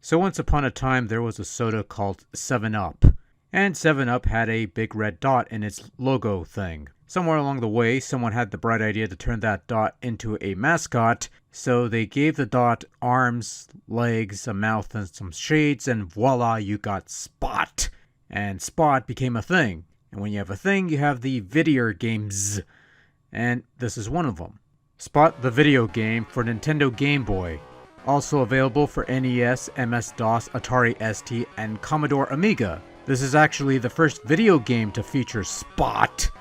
So once upon a time there was a soda called 7 Up. And 7 Up had a big red dot in its logo thing. Somewhere along the way, someone had the bright idea to turn that dot into a mascot, so they gave the dot arms, legs, a mouth, and some shades, and voila, you got Spot. And Spot became a thing. And when you have a thing, you have the video games. And this is one of them. Spot the video game for Nintendo Game Boy. Also available for NES, MS-DOS, Atari ST, and Commodore Amiga. This is actually the first video game to feature Spot,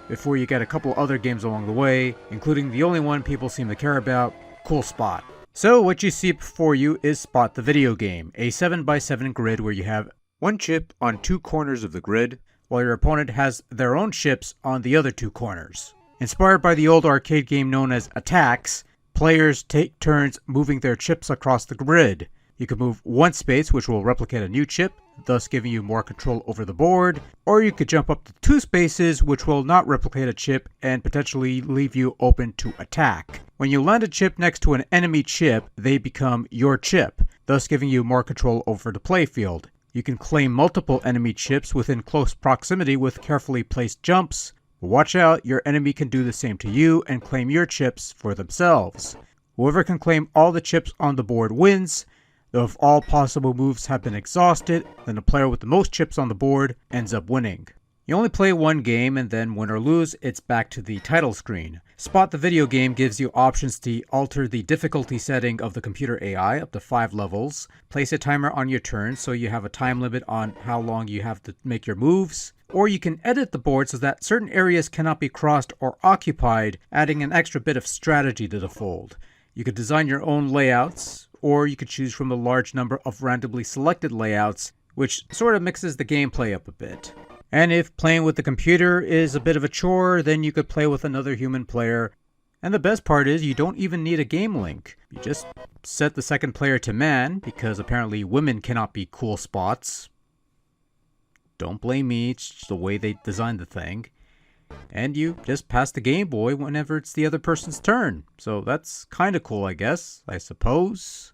before you get a couple other games along the way, including the only one people seem to care about, Cool Spot. So what you see before you is Spot the video game, a 7x7 grid where you have one chip on two corners of the grid, while your opponent has their own chips on the other two corners. Inspired by the old arcade game known as Attacks, players take turns moving their chips across the grid. You can move one space, which will replicate a new chip, thus giving you more control over the board, or you could jump up to two spaces, which will not replicate a chip and potentially leave you open to attack. When you land a chip next to an enemy chip, they become your chip, thus giving you more control over the playfield. You can claim multiple enemy chips within close proximity with carefully placed jumps. Watch out, your enemy can do the same to you and claim your chips for themselves. Whoever can claim all the chips on the board wins, though if all possible moves have been exhausted, then the player with the most chips on the board ends up winning. You only play one game, and then win or lose, it's back to the title screen. Spot the video game gives you options to alter the difficulty setting of the computer AI up to 5 levels, place a timer on your turn so you have a time limit on how long you have to make your moves, or you can edit the board so that certain areas cannot be crossed or occupied, adding an extra bit of strategy to the fold. You could design your own layouts, or you could choose from a large number of randomly selected layouts, which sort of mixes the gameplay up a bit. And if playing with the computer is a bit of a chore, then you could play with another human player. And the best part is you don't even need a game link. You just set the second player to man, because apparently women cannot be cool spots. Don't blame me, it's just the way they designed the thing. And you just pass the Game Boy whenever it's the other person's turn. So that's kinda cool, I guess, I suppose.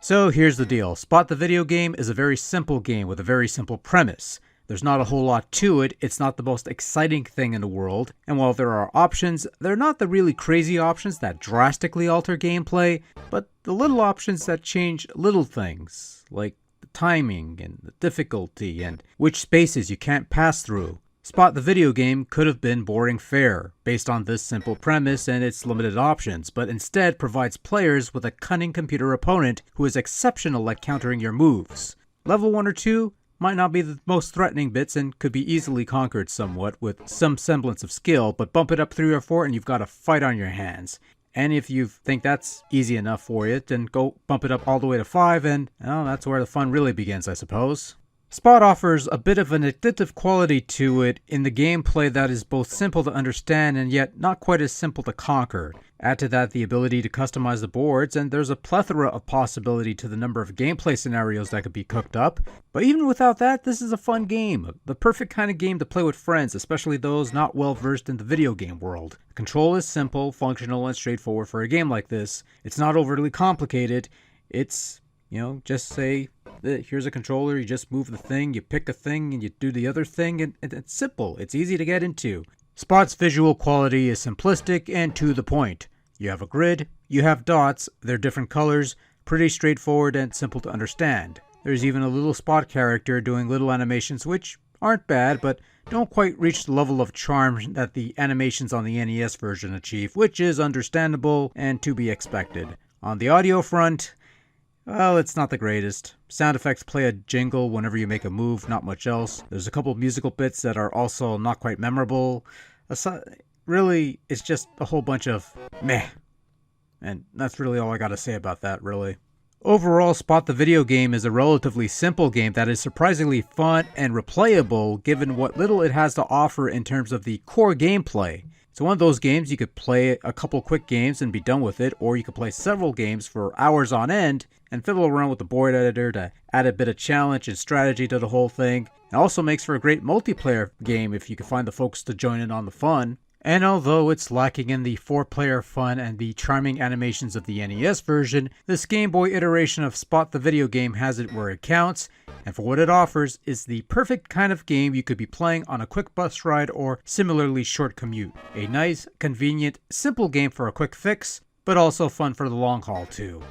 So here's the deal. Spot the video game is a very simple game with a very simple premise. There's not a whole lot to it, it's not the most exciting thing in the world, and while there are options, they're not the really crazy options that drastically alter gameplay, but the little options that change little things, like the timing and the difficulty and which spaces you can't pass through. Spot the video game could have been boring fare, based on this simple premise and its limited options, but instead provides players with a cunning computer opponent who is exceptional at countering your moves. Level 1 or 2 might not be the most threatening bits and could be easily conquered somewhat with some semblance of skill, but bump it up 3 or 4 and you've got a fight on your hands. And if you think that's easy enough for you, then go bump it up all the way to 5 and, well, that's where the fun really begins, I suppose. Spot offers a bit of an addictive quality to it in the gameplay that is both simple to understand and yet not quite as simple to conquer. Add to that the ability to customize the boards, and there's a plethora of possibility to the number of gameplay scenarios that could be cooked up. But even without that, this is a fun game. The perfect kind of game to play with friends, especially those not well versed in the video game world. The control is simple, functional, and straightforward for a game like this. It's not overly complicated. It's, just say, here's a controller, you just move the thing, you pick a thing, and you do the other thing, and it's simple. It's easy to get into. Spot's visual quality is simplistic and to the point. You have a grid, you have dots, they're different colors, pretty straightforward and simple to understand. There's even a little Spot character doing little animations which aren't bad, but don't quite reach the level of charm that the animations on the NES version achieve, which is understandable and to be expected. On the audio front, well, it's not the greatest. Sound effects play a jingle whenever you make a move, not much else. There's a couple musical bits that are also not quite memorable. Really, it's just a whole bunch of meh. And that's really all I gotta say about that, really. Overall, Spot the video game is a relatively simple game that is surprisingly fun and replayable given what little it has to offer in terms of the core gameplay. It's one of those games you could play a couple quick games and be done with it, or you could play several games for hours on end and fiddle around with the board editor to add a bit of challenge and strategy to the whole thing. It also makes for a great multiplayer game if you can find the folks to join in on the fun. And although it's lacking in the 4-player fun and the charming animations of the NES version, this Game Boy iteration of Spot the Video Game has it where it counts, and for what it offers is the perfect kind of game you could be playing on a quick bus ride or similarly short commute. A nice, convenient, simple game for a quick fix, but also fun for the long haul too.